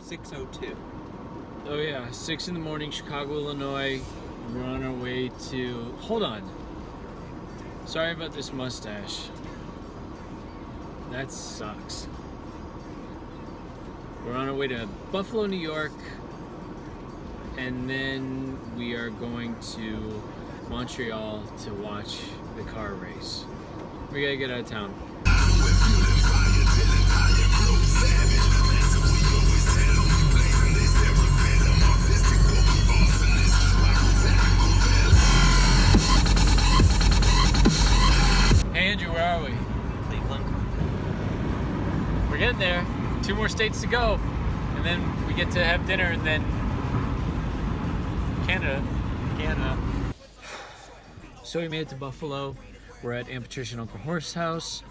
6:02. Oh yeah, 6 in the morning, Chicago, Illinois. We're on our way to... Hold on. Sorry about this mustache. That sucks. We're on our way to Buffalo, New York. And then we are going to Montreal to watch the car race. We gotta get out of town. Hey Andrew, where are we? Cleveland. We're getting there. 2 more states to go. And then we get to have dinner and then Canada. So we made it to Buffalo. We're at Aunt Patricia and Uncle Horse's house.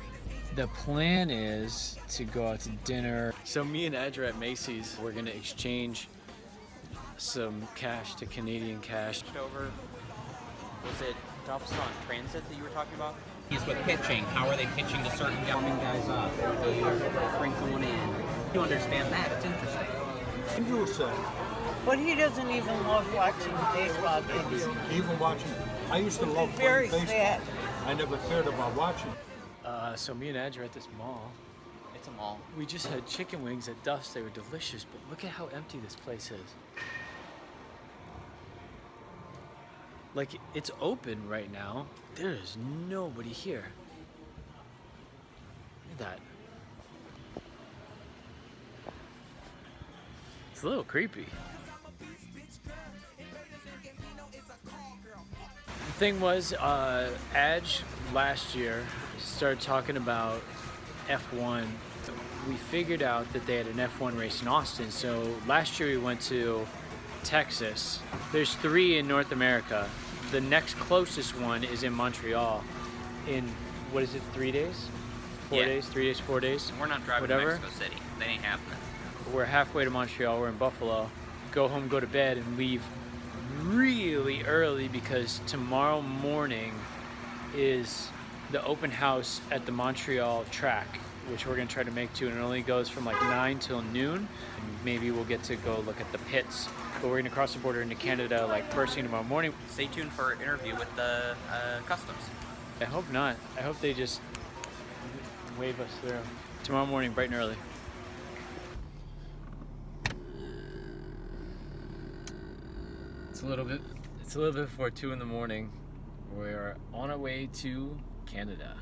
The plan is to go out to dinner. So me and Aaaaj are at Macy's. We're gonna exchange some cash to Canadian cash. Over. Was it drops on transit that you were talking about? He's with pitching. How are they pitching to certain warming guys up? They bring someone in. You understand that? It's interesting. Andrew said, But he doesn't even love watching baseball games. even watching, I used to love Very playing baseball. sad. I never cared about watching. So me and Aaaaj are at this mall. It's a mall. We just had chicken wings at Duff's. They were delicious, but look at how empty this place is. Like, it's open right now. There is nobody here. Look at that. It's a little creepy. The thing was, Aaaaj last year started talking about F1. We figured out that they had an F1 race in Austin. So last year we went to Texas. There's 3 in North America. The next closest one is in Montreal in, what is it, 3 days? 4 days, 3 days, 4 days? And we're not driving Whatever. to Mexico City. They ain't happening. We're halfway to Montreal, we're in Buffalo. Go home, go to bed, and leave really early because tomorrow morning is the open house at the Montreal track, which we're gonna try to make to, and it only goes from like 9 till noon. And maybe we'll get to go look at the pits. But we're gonna cross the border into Canada like first thing tomorrow morning. Stay tuned for an interview with the customs. I hope not. I hope they just wave us through. Tomorrow morning, bright and early. It's a little bit before 2 in the morning. We're on our way to Canada.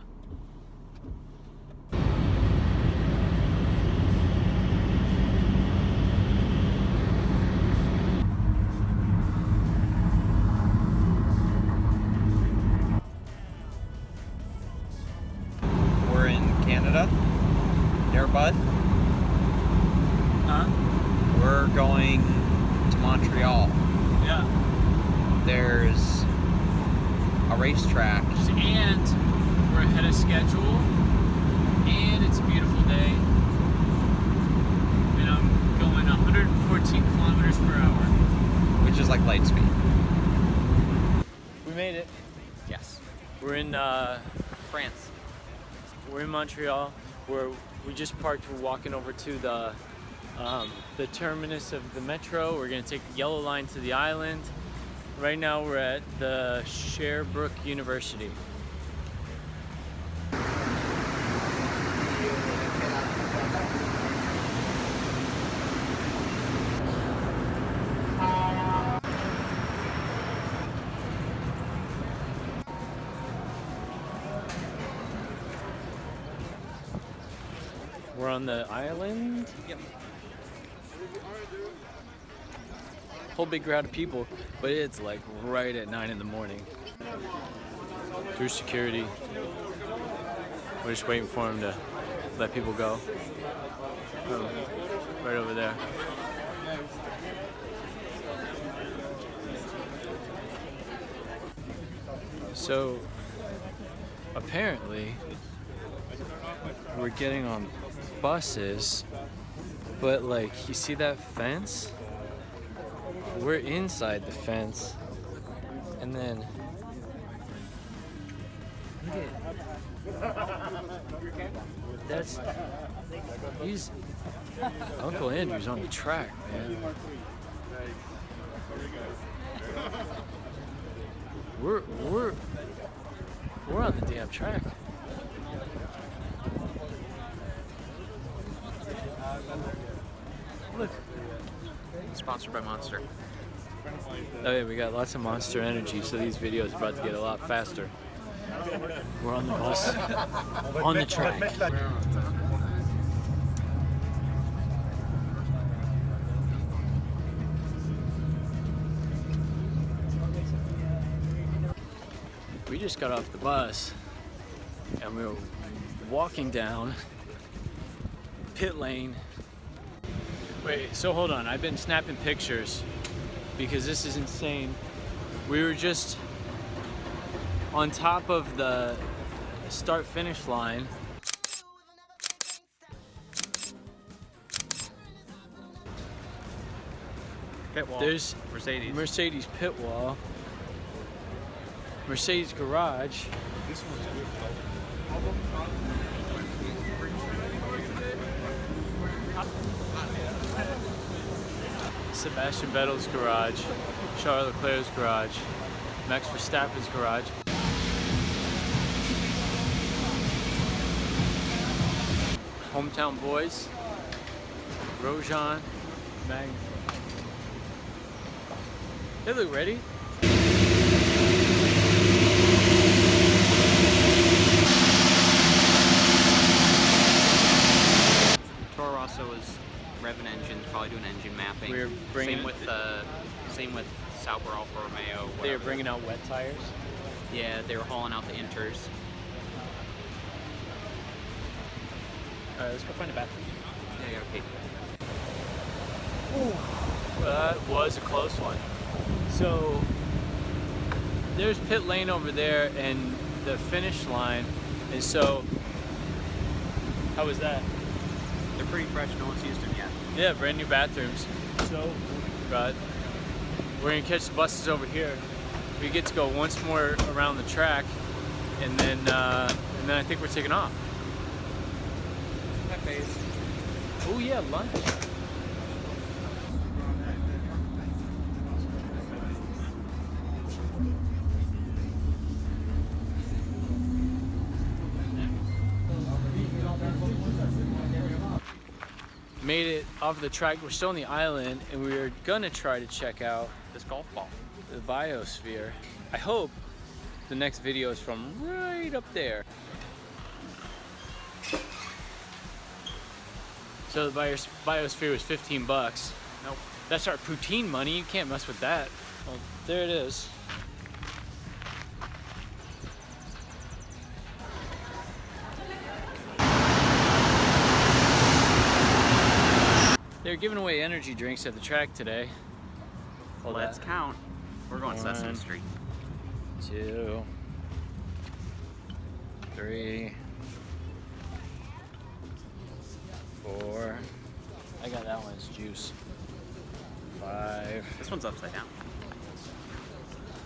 We're in Canada. There, bud. Huh? We're going to Montreal. Yeah. There's a racetrack. And we're ahead of schedule. And it's a beautiful day. And I'm going 114 kilometers per hour. Which is like light speed. We made it. Yes. We're in France. We're in Montreal. We just parked. We're walking over to the terminus of the metro. We're gonna take the yellow line to the island. Right now we're at the Sherbrooke University. We're on the island. Yep. Whole big crowd of people, but it's like right at 9 in the morning. Through security. We're just waiting for him to let people go. Right over there. So apparently we're getting on buses, but like, you see that fence? We're inside the fence, and then look at that's Uncle Andrew's on the track, man. We're on the damn track. Look. Sponsored by Monster. Oh yeah, we got lots of Monster Energy, so these videos are about to get a lot faster. We're on the bus, on the track. We just got off the bus and we were walking down pit lane. Wait, so hold on, I've been snapping pictures because this is insane. We were just on top of the start-finish line. Pit wall. There's Mercedes pit wall. Mercedes garage. This one's good. Sebastian Vettel's garage. Charles Leclerc's garage. Max Verstappen's garage. Hometown boys. Grosjean. Mag. They look ready. Toro Rosso is revving engines, probably doing engine mapping. We're bringing same with Sauber Alfa Romeo. They were bringing out wet tires. Yeah, they were hauling out the inters. All right, let's go find a bathroom. Yeah, okay. That was a close one. So there's pit lane over there and the finish line, and so how was that? They're pretty fresh. No one's used them yet. Yeah, brand new bathrooms. So we're gonna catch the buses over here. We get to go once more around the track, and then I think we're taking off. Oh yeah, lunch. Made it off the track. We're still on the island, and we were gonna try to check out This golf ball. the biosphere. I hope the next video is from right up there. So the biosphere was 15 bucks. Nope. That's our poutine money. You can't mess with that. Well, there it is. They're giving away energy drinks at the track today. Well, let's count. We're going Sesame Street. 2, 3, 4. I got that one. It's juice. 5. This one's upside down.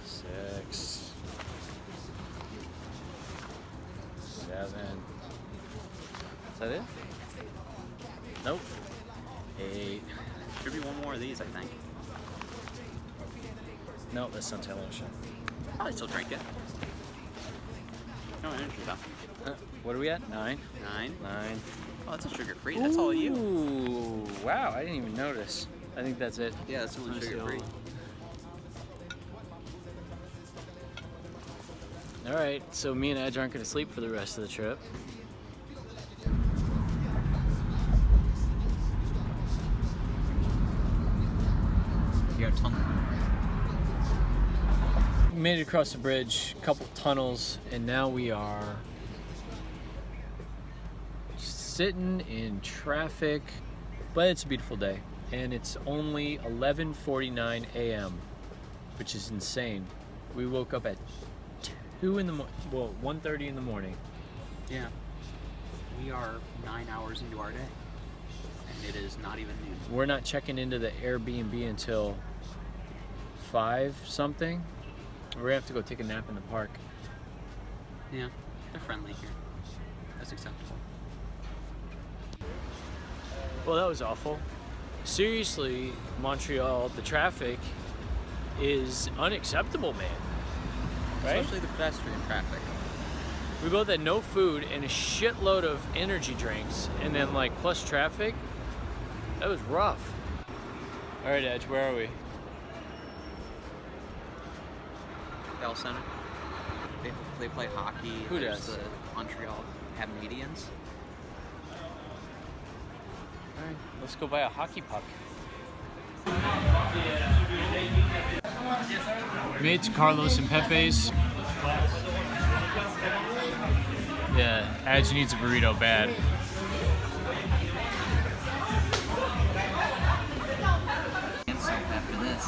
6, 7. Is that it? Nope. 8. Should be one more of these, I think. Nope, that's suntan lotion. Probably still drink it. No energy though. What are we at? 9. 9. 9. Oh, that's a sugar-free. That's all you. Ooh, wow, I didn't even notice. I think that's it. Yeah, that's only sugar-free. All right, so me and Aaaaj aren't gonna sleep for the rest of the trip. You got a ton. We made it across the bridge, a couple tunnels, and now we are sitting in traffic. But it's a beautiful day, and it's only 11:49 a.m., which is insane. We woke up at 1:30 in the morning. Yeah. We are 9 hours into our day, and it is not even noon. We're not checking into the Airbnb until 5 something. We're gonna have to go take a nap in the park. Yeah, they're friendly here. That's acceptable. Well, that was awful. Seriously, Montreal, the traffic is unacceptable, man. Right? Especially the pedestrian traffic. We both had no food and a shitload of energy drinks, and then like plus traffic. That was rough. All right, Edge, where are we? Bell Center. They play hockey. Who There's does? The Montreal Canadians. All right, let's go buy a hockey puck. Made to Carlos and Pepe's. Yeah, Aaj needs a burrito bad. And so after this.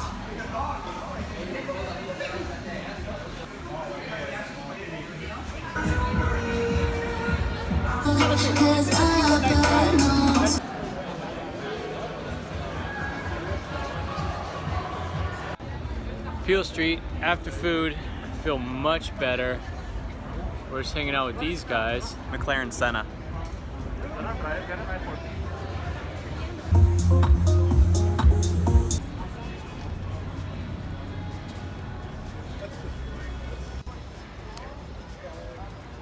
Peel Street, after food, feel much better. We're just hanging out with these guys. McLaren Senna.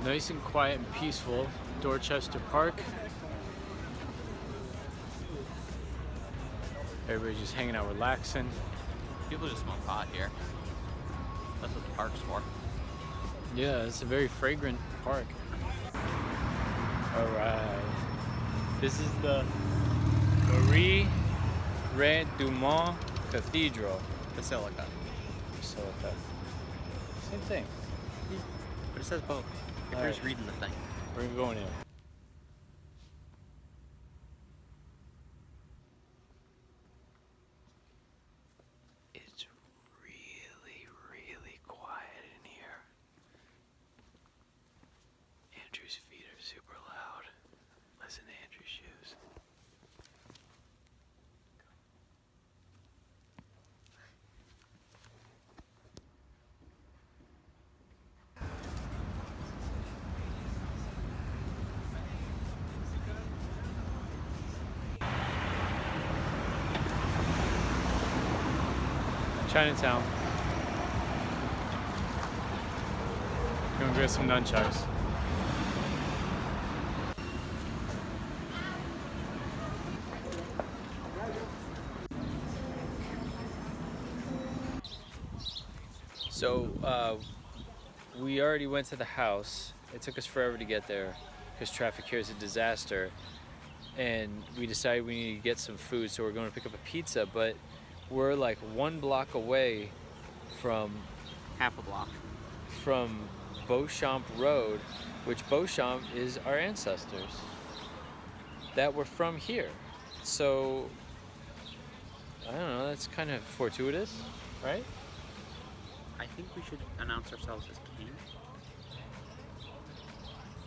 Nice and quiet and peaceful, Dorchester Park. Everybody's just hanging out, relaxing. People just smoke pot here. That's what the park's for. Yeah, it's a very fragrant park. All right. This is the Marie Rey-Dumont Cathedral. Basilica. Basilica. Same thing. But it says both. If you're just reading the thing. We're going in. It's really, really quiet in here. Andrew's feet are super loud. Listen to Andrew's shoes. Chinatown. Gonna get some nunchucks. So we already went to the house. It took us forever to get there because traffic here is a disaster. And we decided we need to get some food, so we're going to pick up a pizza, but we're like 1 block away from Half a block. from Beauchamp Road, which Beauchamp is our ancestors that were from here. So I don't know, that's kind of fortuitous, right? I think we should announce ourselves as king.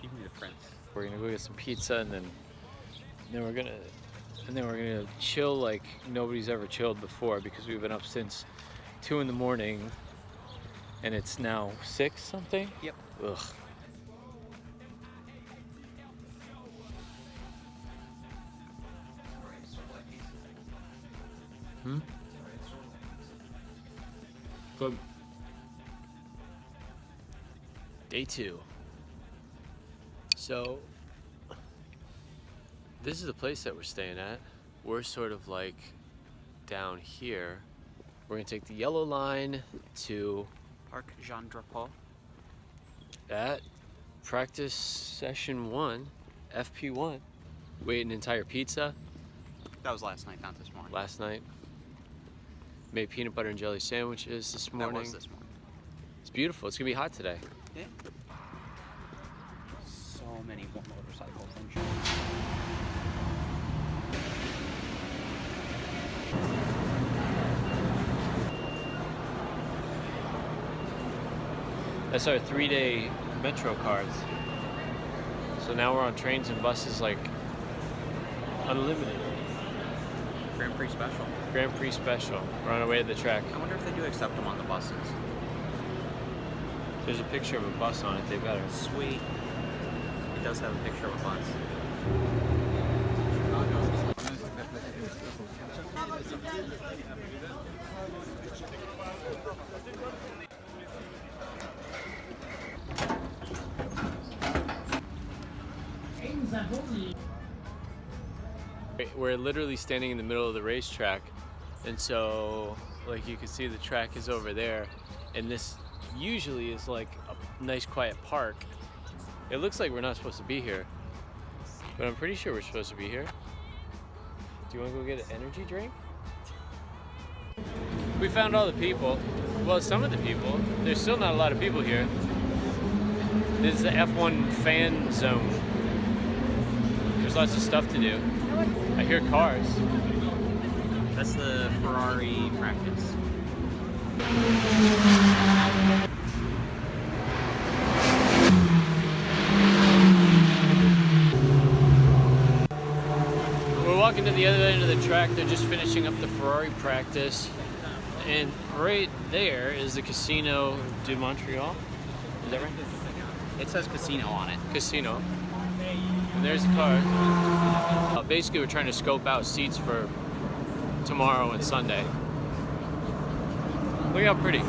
You can be the prince. We're gonna go get some pizza and then we're gonna chill like nobody's ever chilled before because we've been up since 2 in the morning and it's now 6 something. Yep. Ugh. Good. Day 2. So this is the place that we're staying at. We're sort of like down here. We're gonna take the yellow line to Parc Jean Drapeau. that practice session 1, FP1. We ate an entire pizza That was last night, not this morning. last night. Made peanut butter and jelly sandwiches this morning. That was this morning. It's beautiful. It's gonna be hot today. Yeah. So many motorcycles and shit. That's our 3-day Metro cards. So now we're on trains and buses like unlimited. Grand Prix special. Grand Prix special. We're on our way to the track. I wonder if they do accept them on the buses. There's a picture of a bus on it. They better. Sweet. It does have a picture of a bus. We're literally standing in the middle of the racetrack, and so like you can see the track is over there, and this usually is like a nice quiet park. It looks like we're not supposed to be here, but I'm pretty sure we're supposed to be here. Do you want to go get an energy drink? We found all the people. Well, some of the people. There's still not a lot of people here. This is the F1 fan zone. There's lots of stuff to do. I hear cars. That's the Ferrari practice. We're walking to the other end of the track. They're just finishing up the Ferrari practice. And right there is the Casino de Montreal. Is that right? It says casino on it. Casino. And there's the car. Basically, we're trying to scope out seats for tomorrow and Sunday. Look how pretty.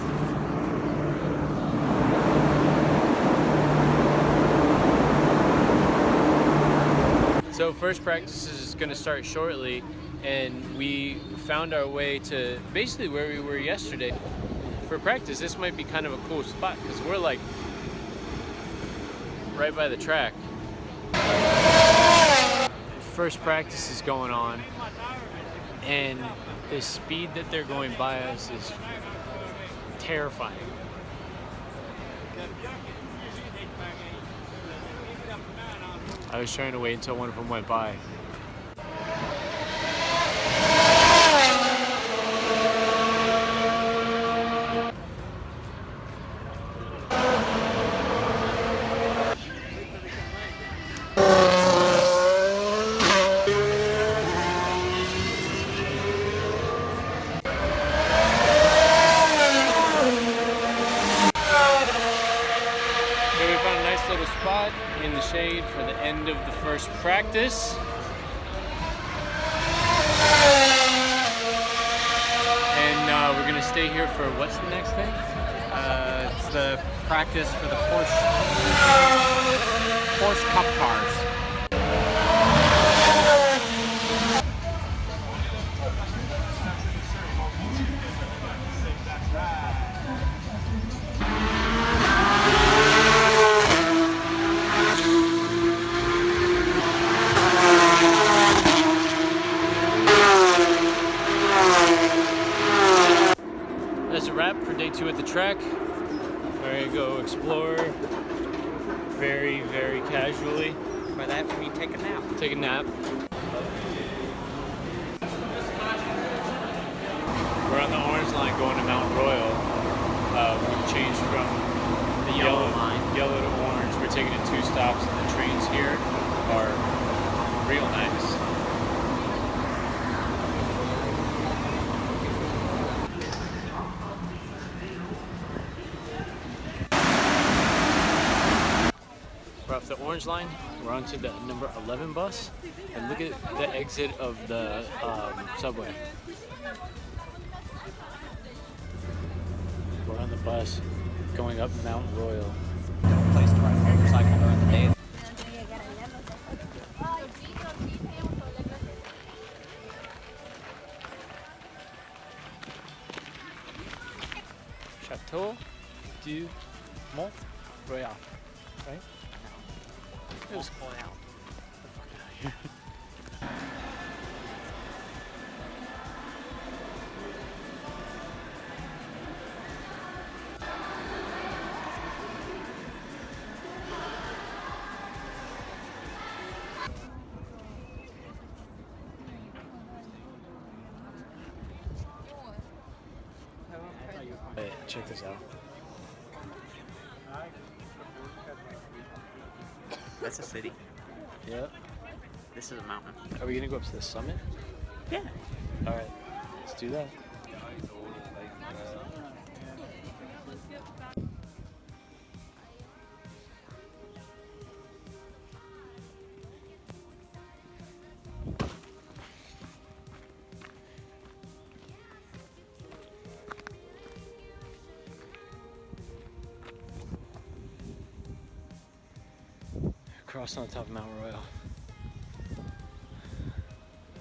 So first practice is going to start shortly, and we found our way to basically where we were yesterday. For practice, this might be kind of a cool spot because we're like right by the track. First practice is going on, and the speed that they're going by us is terrifying. I was trying to wait until one of them went by. Spot in the shade for the end of the first practice. And we're gonna stay here for what's the next thing? It's the practice for the Porsche Cup cars. That's a wrap for day 2 at the track. We're gonna go explore very, very casually. By that we mean take a nap. Take a nap. We're on the orange line going to Mount Royal. We've changed from the yellow to orange. We're taking it 2 stops, and the trains here are real nice. We're off the orange line, we're onto the number 11 bus, and look at the exit of the subway. We're on the bus going up Mount Royal. Place to ride a motorcycle during the day. Chateau du Montreal, right? It was cold out. Hey, check this out. That's a city. Yep. This is a mountain. Are we gonna go up to the summit? Yeah. All right, let's do that. crossing on top of Mount Royal.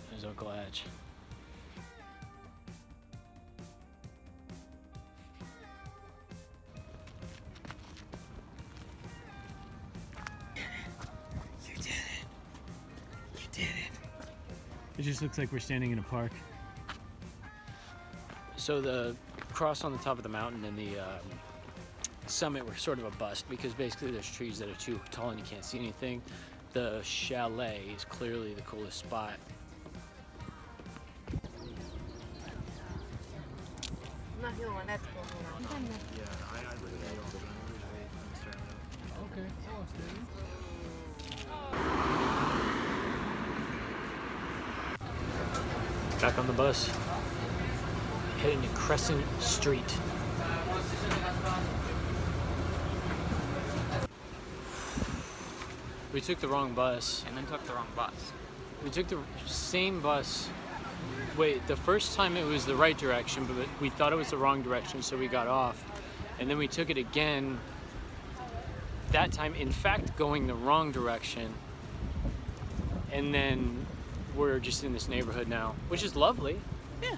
There's Uncle Aaaaj. You did it. You did it. It just looks like we're standing in a park. So the cross on the top of the mountain and the summit were sort of a bust because basically there's trees that are too tall and you can't see anything. The chalet is clearly the coolest spot. Okay. Back on the bus, heading to Crescent Street. We took the wrong bus. And then took the wrong bus. We took the same bus. Wait, the first time it was the right direction, but we thought it was the wrong direction, so we got off. And then we took it again, that time, in fact, going the wrong direction. And then we're just in this neighborhood now, which is lovely. Yeah.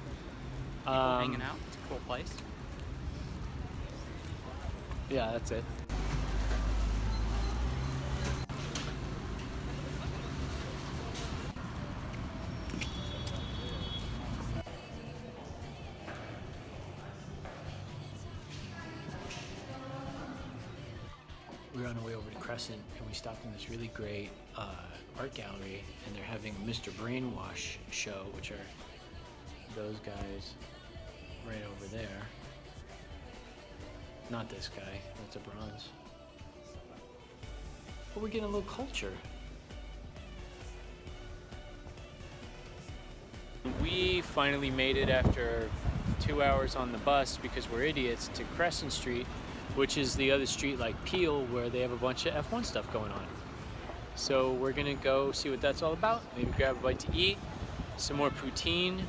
People hanging out. It's a cool place. Yeah, that's it. We were on our way over to Crescent and we stopped in this really great art gallery, and they're having a Mr. Brainwash show, which are those guys right over there. Not this guy, that's a bronze. But we're getting a little culture. We finally made it after 2 hours on the bus, because we're idiots, to Crescent Street, which is the other street like Peel, where they have a bunch of F1 stuff going on. So we're gonna go see what that's all about. Maybe grab a bite to eat, some more poutine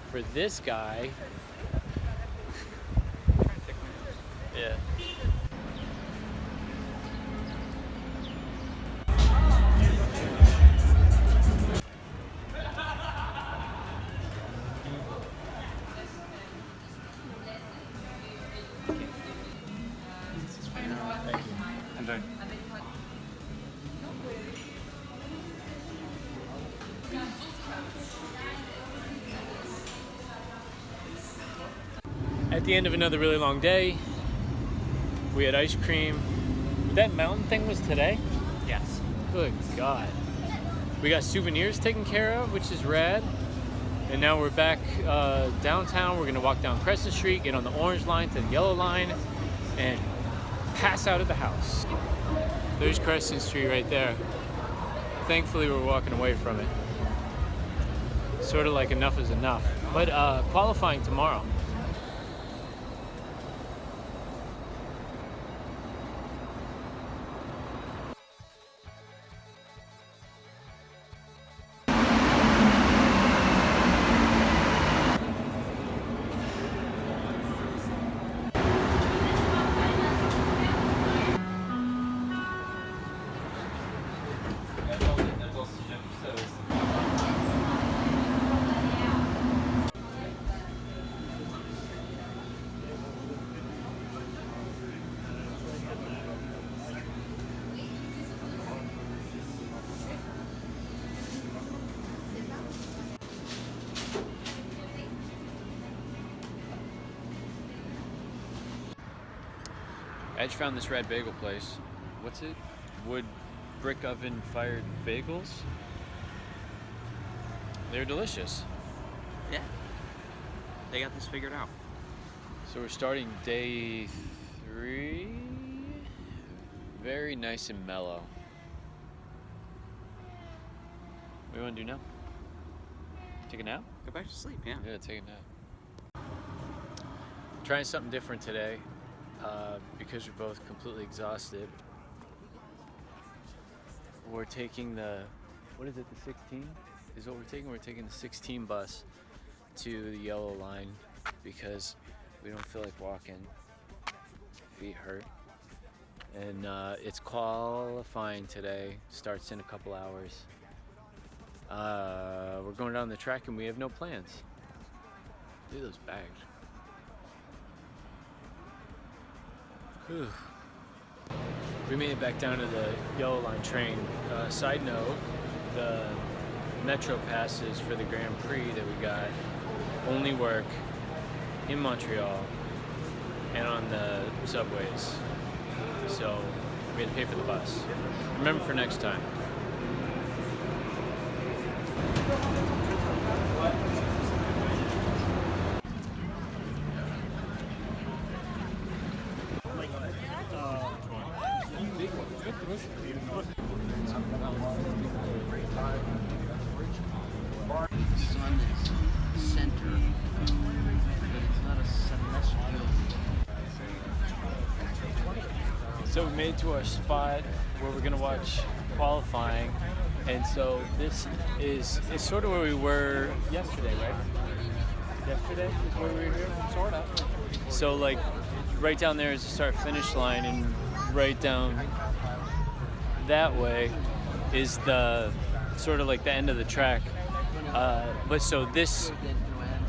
for this guy. Yeah. Enjoy. At the end of another really long day, we had ice cream. That mountain thing was today? Yes. Good God. We got souvenirs taken care of, which is rad. And now we're back downtown. We're gonna walk down Crescent Street, get on the orange line to the yellow line, and pass out of the house. There's Crescent Street right there. Thankfully, we're walking away from it. Sort of like enough is enough. But qualifying tomorrow. Edge found this red bagel place. What's it? Wood brick oven fired bagels? They're delicious. Yeah. They got this figured out. So we're starting day 3. Very nice and mellow. What do you want to do now? Take a nap? Go back to sleep, yeah. Yeah, take a nap. Trying something different today. Because we're both completely exhausted. We're taking the, what is it, the 16? Is what we're taking? We're taking the 16 bus to the yellow line because we don't feel like walking. Feet hurt. and it's qualifying today. Starts in a couple hours. We're going down the track and we have no plans. Look at those bags. Whew. We made it back down to the Yellow Line train. Side note, the Metro passes for the Grand Prix that we got only work in Montreal and on the subways. So we had to pay for the bus. Remember for next time. So we made it to our spot where we're gonna watch qualifying, and so this is it's sort of where we were yesterday, right? Yesterday is where we were here, sort of. So like right down there is the start-finish line, and right down that way is the sort of like the end of the track. But so this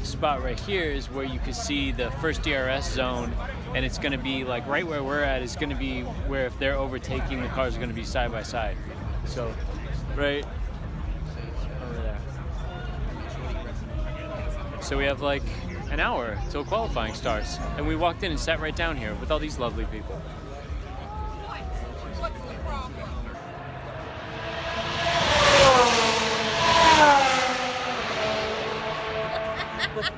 spot right here is where you can see the first DRS zone, and it's going to be like right where we're at is going to be where if they're overtaking, the cars are going to be side by side. So right over there. So we have like an hour till qualifying starts, and we walked in and sat right down here with all these lovely people.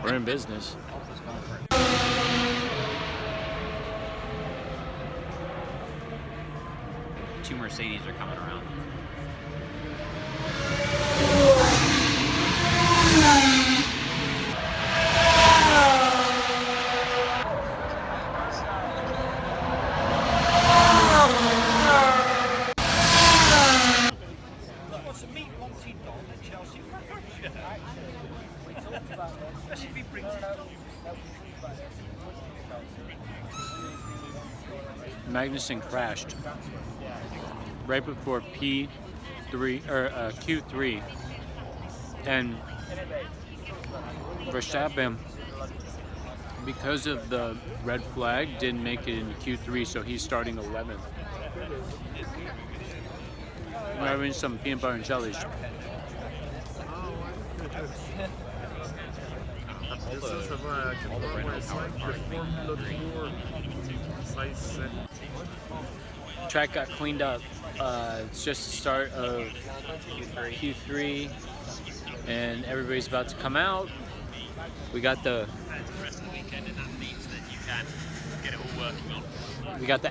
We're in business. Two Mercedes are coming around. Magnussen crashed right before P3 or Q3, and Verstappen, because of the red flag, didn't make it into Q3, so he's starting 11th. We're having some peanut butter and jellies. Track got cleaned up. It's just the start of Q3, and everybody's about to come out. We got the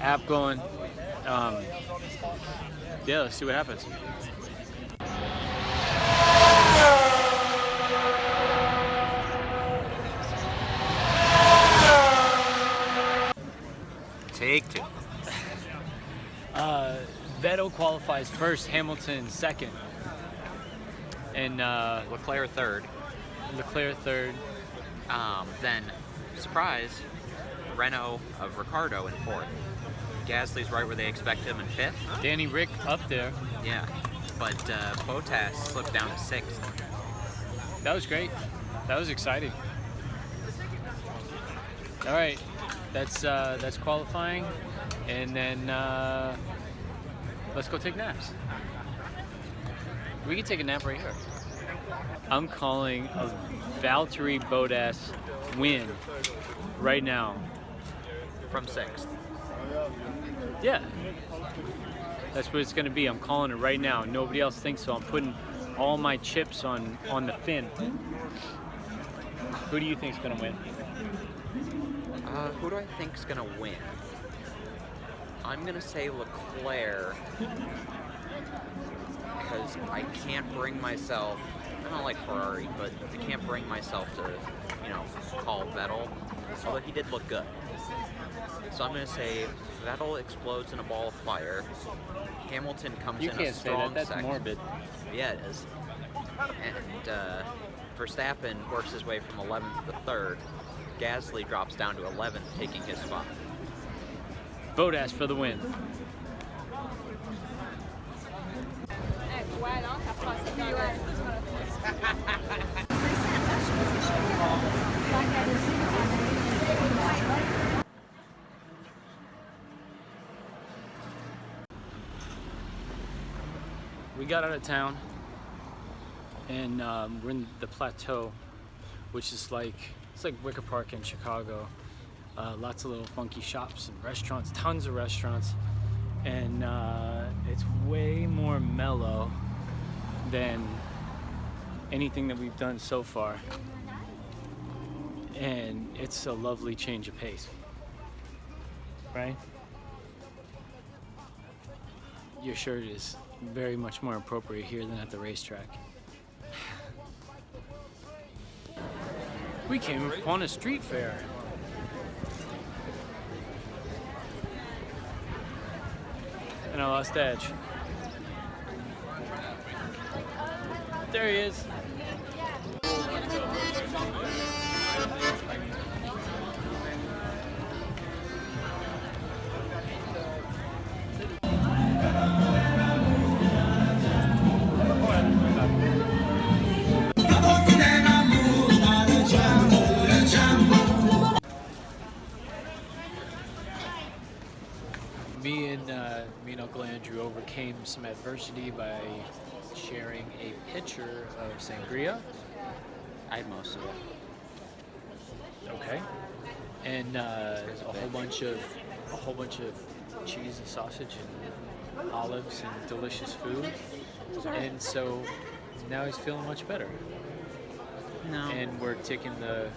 app going. Yeah, let's see what happens. Take two. Vettel qualifies first, Hamilton second, and Leclerc third. Then, surprise, Renault of Ricciardo in fourth. Gasly's right where they expect him in fifth. Danny Rick up there. Yeah, but Bottas slipped down to sixth. That was great. That was exciting. All right, that's qualifying, and then let's go take naps. We can take a nap right here. I'm calling a Valtteri Bottas win right now. From sixth. Yeah, that's what it's going to be. I'm calling it right now. Nobody else thinks so. I'm putting all my chips on the Finn. Who do you think's going to win? Who do I think's gonna win? I'm gonna say Leclerc, because I can't bring myself. I don't like Ferrari, but I can't bring myself to, call Vettel. Although he did look good. So I'm gonna say Vettel explodes in a ball of fire. Hamilton comes in a strong second. You can't say that. That's morbid. Yeah, it is. And Verstappen works his way from 11th to 3rd. Gasly drops down to 11th, taking his spot. Bodash for the win. We got out of town and we're in the Plateau, which is it's like Wicker Park in Chicago. Lots of little funky shops and restaurants, tons of restaurants, and it's way more mellow than anything that we've done so far, and it's a lovely change of pace, right? Your shirt is very much more appropriate here than at the racetrack. We came upon a street fair. And I lost Aaaaj. There he is. Me and Uncle Andrew overcame some adversity by sharing a pitcher of sangria. I had most of it. Okay. And a whole bunch of cheese and sausage and olives and delicious food. And so now he's feeling much better. No. And we're taking the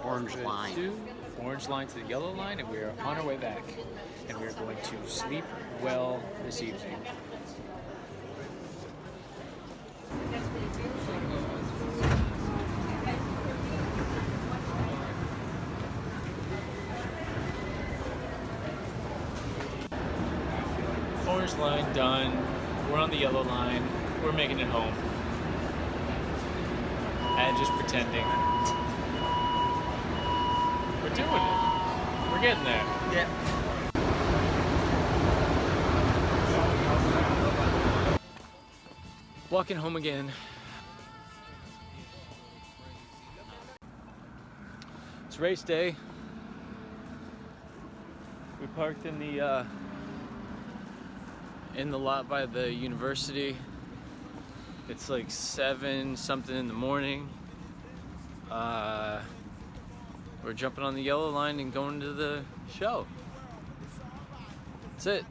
Orange line. Orange line to the yellow line, and we are on our way back. And we're going to sleep well this evening. Orange line done. We're on the yellow line. We're making it home. And just pretending. We're doing it. We're getting there. Yeah. Walking home again. It's race day. We parked in the lot by the university. It's like 7 something in the morning. We're jumping on the yellow line and going to the show. That's it.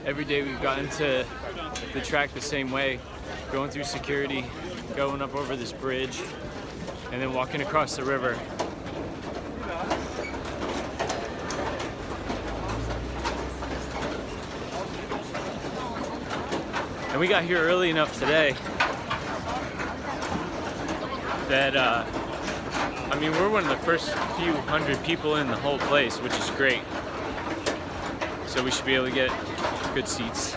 Every day we've gotten to the track the same way, going through security, going up over this bridge, and then walking across the river. And we got here early enough today that, I mean, we're one of the first few hundred people in the whole place, which is great. So we should be able to get good seats.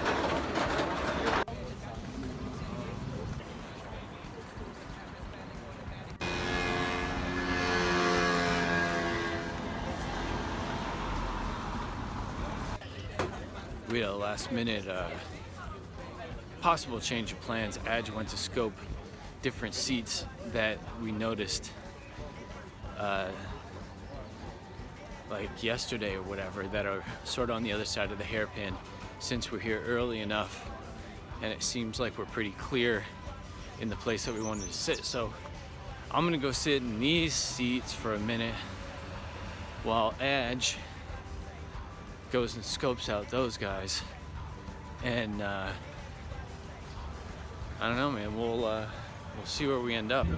We had a last minute possible change of plans. Aaaaj went to scope different seats that we noticed like yesterday or whatever, that are sort of on the other side of the hairpin, since we're here early enough and it seems like we're pretty clear in the place that we wanted to sit. So I'm gonna go sit in these seats for a minute while Aaaaj goes and scopes out those guys. And I don't know, man, we'll see where we end up.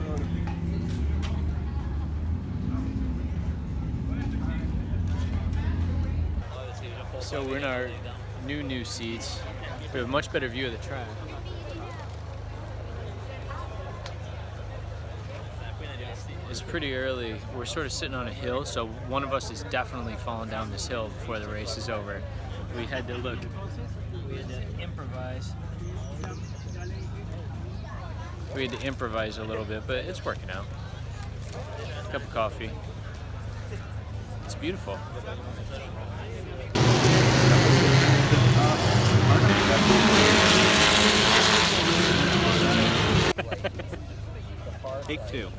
So we're in our new seats. We have a much better view of the track. It's pretty early. We're sort of sitting on a hill, so one of us is definitely falling down this hill before the race is over. We had to improvise. We had to improvise a little bit, but it's working out. Cup of coffee. It's beautiful. Take two.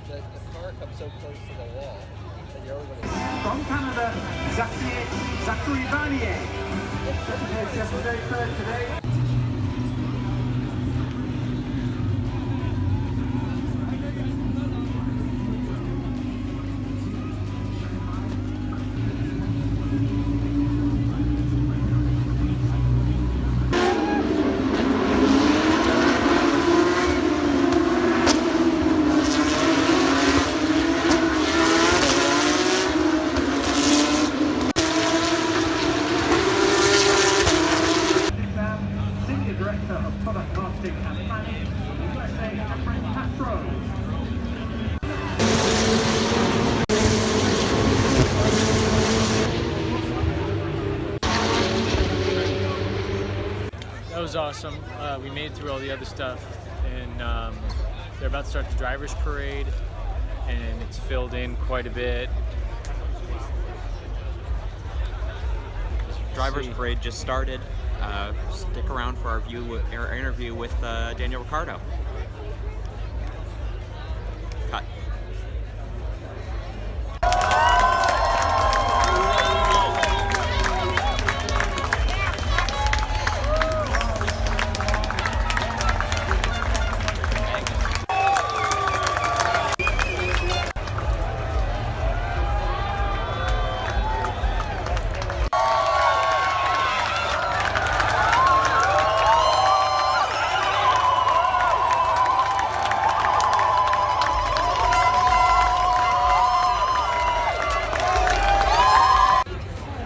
The car comes so close to the wall that you're always going to... From Canada, Zachary Vanier. Yesterday, third today. That was awesome. We made it through all the other stuff, and they're about to start the driver's parade, and it's filled in quite a bit. Driver's parade just started. Stick around for our interview with Daniel Ricciardo. Cut.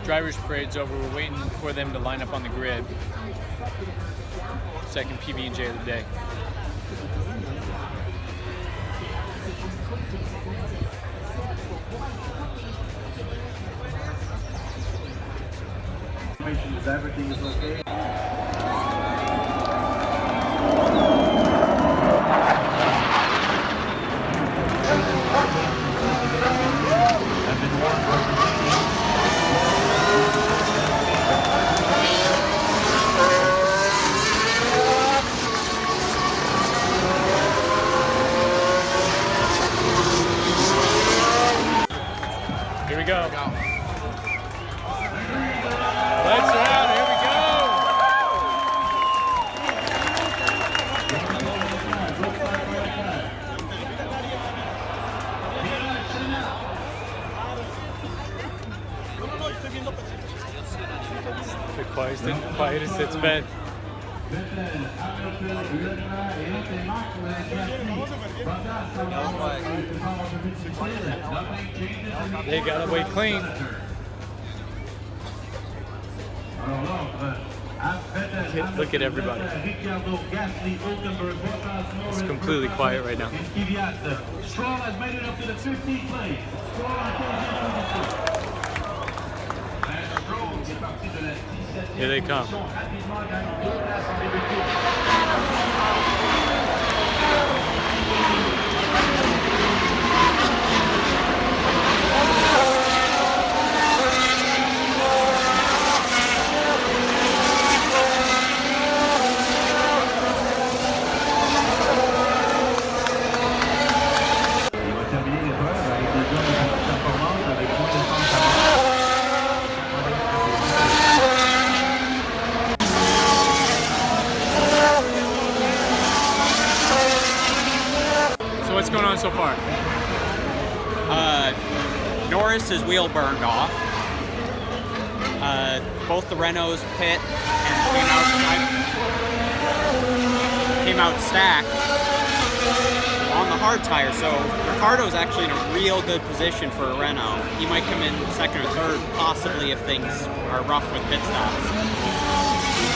Driver's parade's over. We're waiting for them to line up on the grid. Second PB&J of the day. Everything is okay. Here we go. Lights are out. Here we go. The quietest it's been. They got away clean. Look at everybody. It's completely quiet right now. Here they come. What's going on so far? Norris's wheel burned off. Both the Renaults pit and came out stacked on the hard tire. So Ricciardo's actually in a real good position for a Renault. He might come in second or third, possibly if things are rough with pit stops.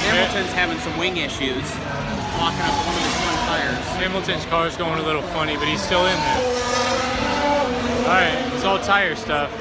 Hamilton's having some wing issues, locking up one of his front tires. Hamilton's car is going a little funny, but he's still in there. All right, it's all tire stuff.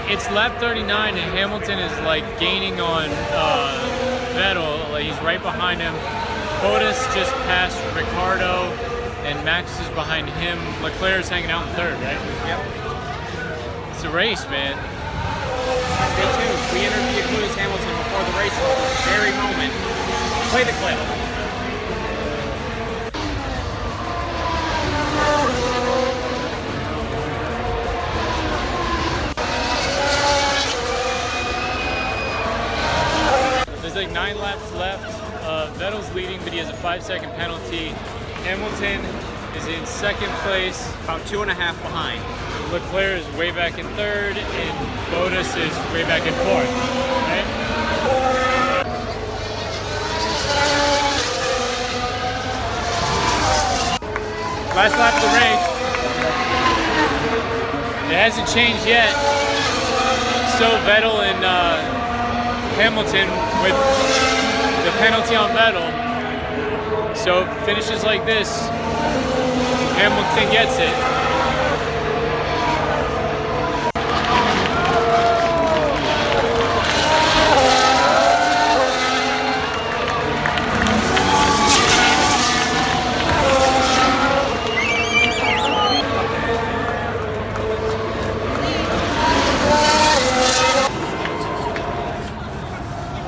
It's lap 39 and Hamilton is like gaining on Vettel. Like he's right behind him. Bottas just passed Ricardo and Max is behind him. Leclerc's hanging out in third, right? Yep. It's a race, man. Stay tuned. We interviewed Lewis Hamilton before the race at this very moment. Play the clip. There's like 9 laps left. Vettel's leading, but he has a 5-second penalty. Hamilton is in second place. About 2.5 behind. Leclerc is way back in third, and Bottas is way back in fourth. Right? Last lap of the race. It hasn't changed yet. Still Vettel and Hamilton with the penalty on Vettel. So if it finishes like this, Hamilton gets it.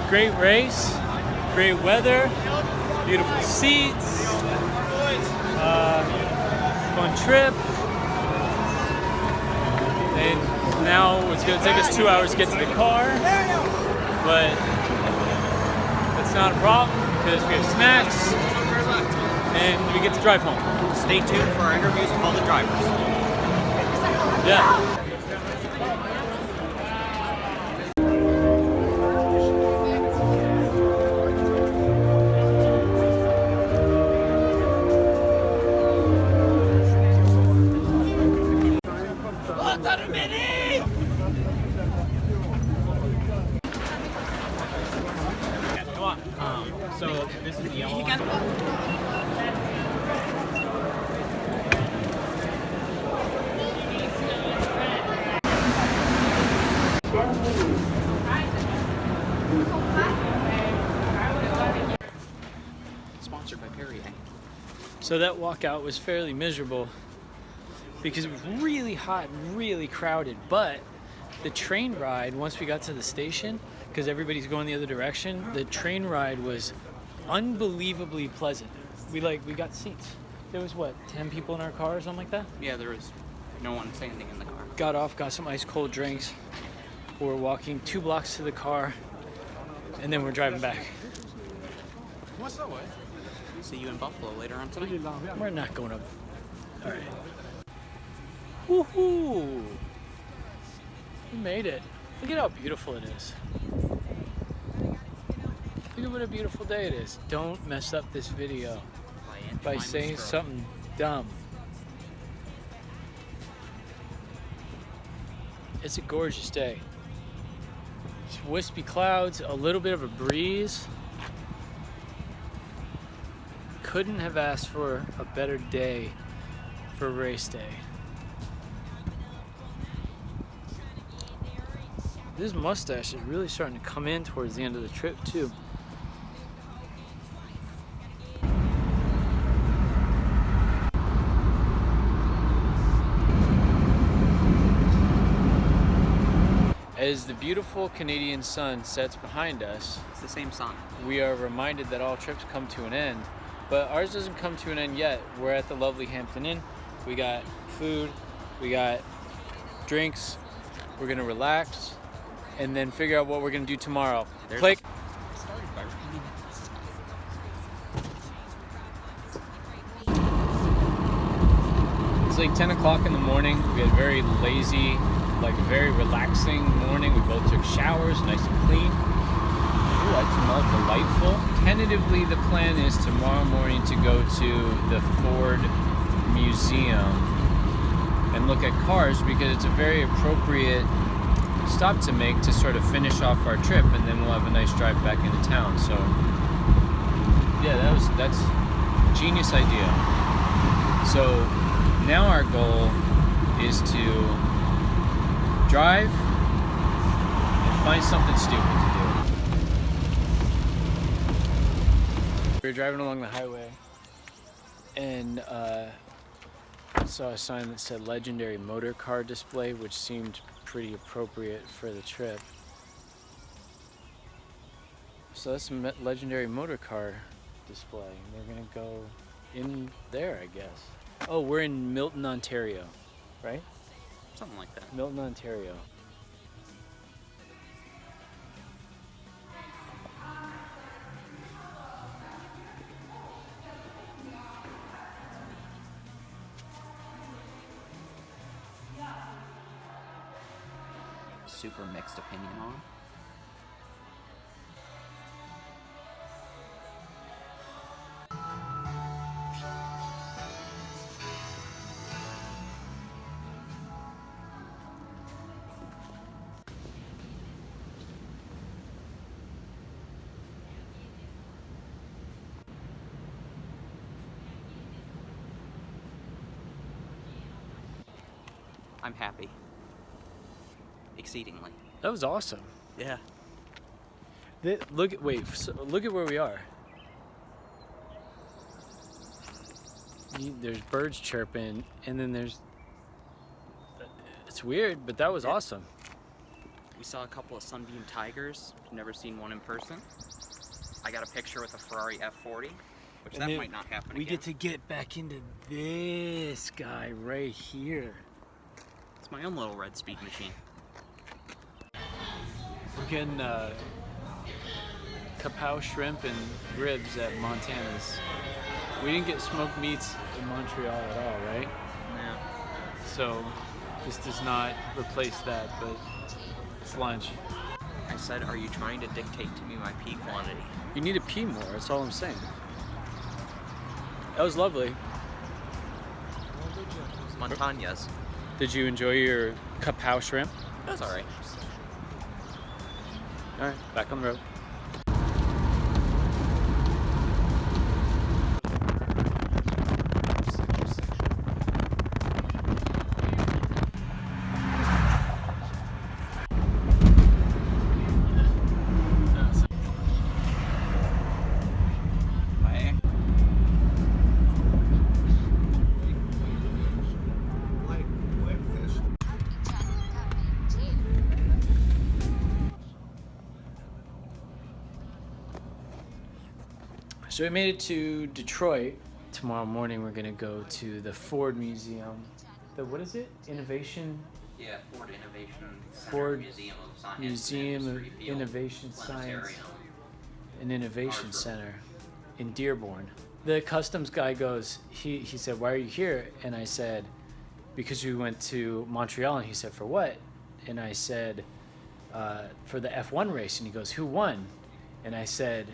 Great race, great weather, beautiful seats, fun trip. And now it's going to take us 2 hours to get to the car, but that's not a problem because we have snacks and we get to drive home. Stay tuned for our interviews with all the drivers. Yeah. So this is the yellow one. Sponsored by Perrier. So that walkout was fairly miserable because it was really hot and really crowded, but the train ride, once we got to the station, because everybody's going the other direction, the train ride was unbelievably pleasant. We got seats. There was what, 10 people in our car or something like that? Yeah, there was no one standing in the car. Got off, got some ice cold drinks. We're walking 2 blocks to the car, and then we're driving back. See you in Buffalo later on tonight. We're not going up. All right. Woohoo! We made it. Look at how beautiful it is. Look at what a beautiful day it is. Don't mess up this video by saying something dumb. It's a gorgeous day. It's wispy clouds, a little bit of a breeze. Couldn't have asked for a better day for race day. This mustache is really starting to come in towards the end of the trip too. As the beautiful Canadian sun sets behind us, It's the same sun. we are reminded that all trips come to an end. But ours doesn't come to an end yet. We're at the lovely Hampton Inn. We got food, we got drinks. We're gonna relax and then figure out what we're gonna do tomorrow. Play. It's like 10 o'clock in the morning. We had a very lazy, like very relaxing morning. We both took showers, nice and clean. Ooh, that smelled delightful. Tentatively, the plan is tomorrow morning to go to the Ford Museum and look at cars because it's a very appropriate stop to make to sort of finish off our trip, and then we'll have a nice drive back into town. So yeah, that's a genius idea. So now our goal is to drive and find something stupid to do. We were driving along the highway and saw a sign that said legendary motor car display, which seemed pretty appropriate for the trip. So that's a legendary motor car display. We're gonna go in there, I guess. Oh, we're in Milton, Ontario, right? Something like that. Milton, Ontario. Super mixed opinion on. I'm happy. Exceedingly. That was awesome. Yeah. Look at where we are. There's birds chirping, and then it's weird, but that was awesome. We saw a couple of sunbeam tigers. Never seen one in person. I got a picture with a Ferrari F40, which And that then might not happen we again. get to get back into this guy right here. It's my own little red speed machine. We're getting kapow shrimp and ribs at Montana's. We didn't get smoked meats in Montreal at all, right? Yeah. So this does not replace that, but it's lunch. I said, are you trying to dictate to me my pee quantity? You need to pee more, that's all I'm saying. That was lovely. Montañas. Did you enjoy your kapow shrimp? That was alright. All right, back on the road. So we made it to Detroit. Tomorrow morning we're gonna go to the Ford Museum. What is it? Innovation? Yeah, Ford Innovation Center, Ford Museum of Science, Museum of Industry Field, Innovation Science Planetarium. and Innovation Harvard. Center in Dearborn. The customs guy goes, he said, why are you here? And I said, because we went to Montreal. And he said, for what? And I said, for the F1 race. And he goes, who won? And I said,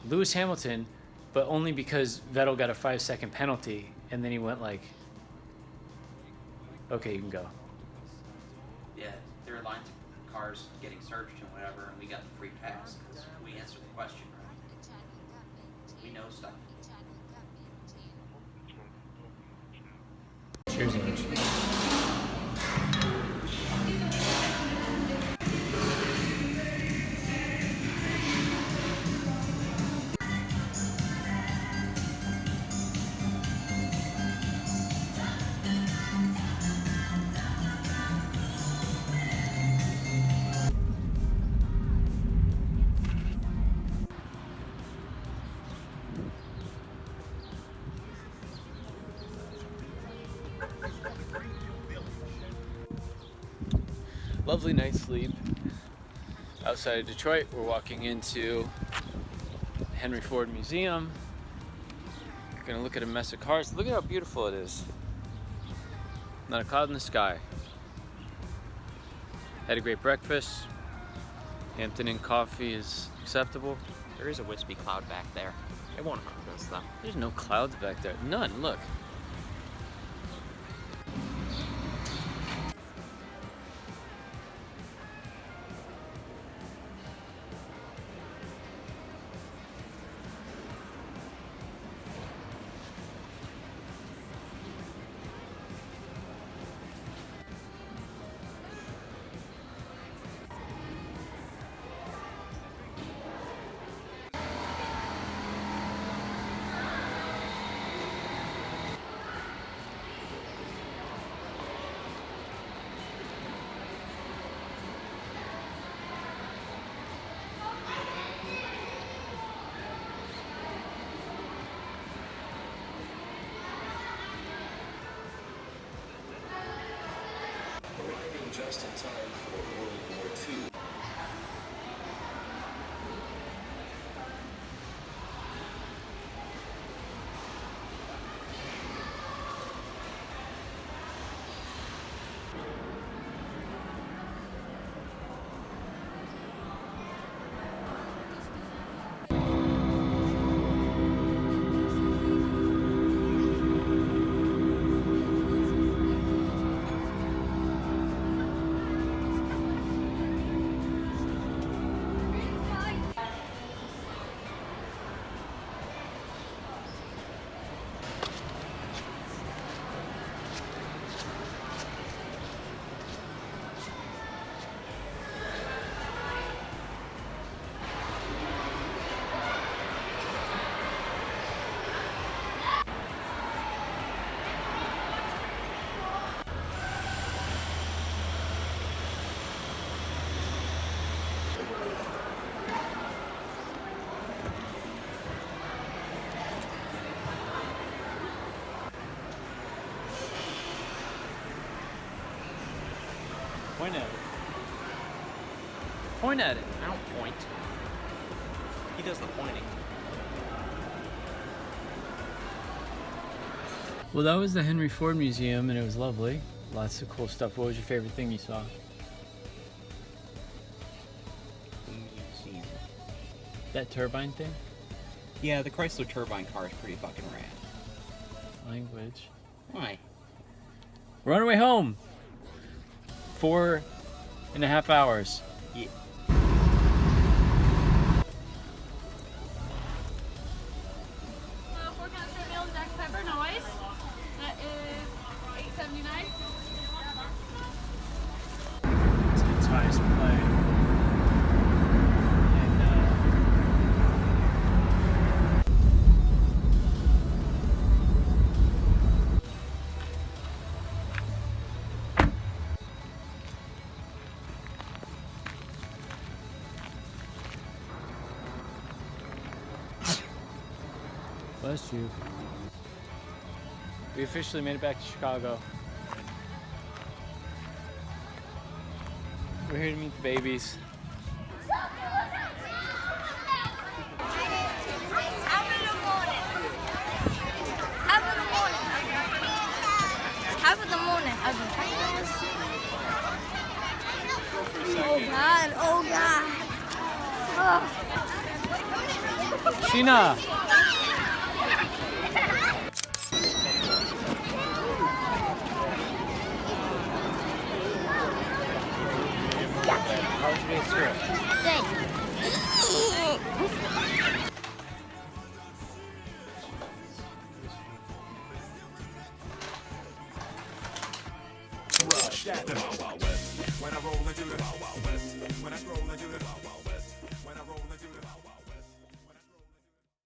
Lewis Hamilton, but only because Vettel got a 5-second penalty. And then he went like, okay, you can go. Yeah, there were lines of cars getting searched and whatever, and we got the free pass because we answered the question right. We know stuff. Cheers, Aaaaj. lovely night's sleep outside of Detroit. We're walking into Henry Ford Museum. We're gonna look at a mess of cars. Look at how beautiful it is. Not a cloud in the sky. Had a great breakfast. Hampton Inn coffee is acceptable. There is a wispy cloud back there. It won't harm us though. There's no clouds back there. None, look. Just in time for World War II. Point at it. Point at it. I don't point. He does the pointing. Well, that was the Henry Ford Museum, and it was lovely. Lots of cool stuff. What was your favorite thing you saw? That turbine thing? Yeah, the Chrysler turbine car is pretty fucking rad. Language. Why? We're on our way home. 4.5 hours. Yeah. Four-count straight meal and Dr. Pepper, no ice. That is $8.79. It's its highest play. Bless you. We officially made it back to Chicago. We're here to meet the babies. Half of the morning. I've been practicing. Oh God, oh God. Oh. Sheena! How was your day's trip? Rush, that's the Wild Wild West. When I roll into the Wild Wild West. When I stroll into the Wild Wild West.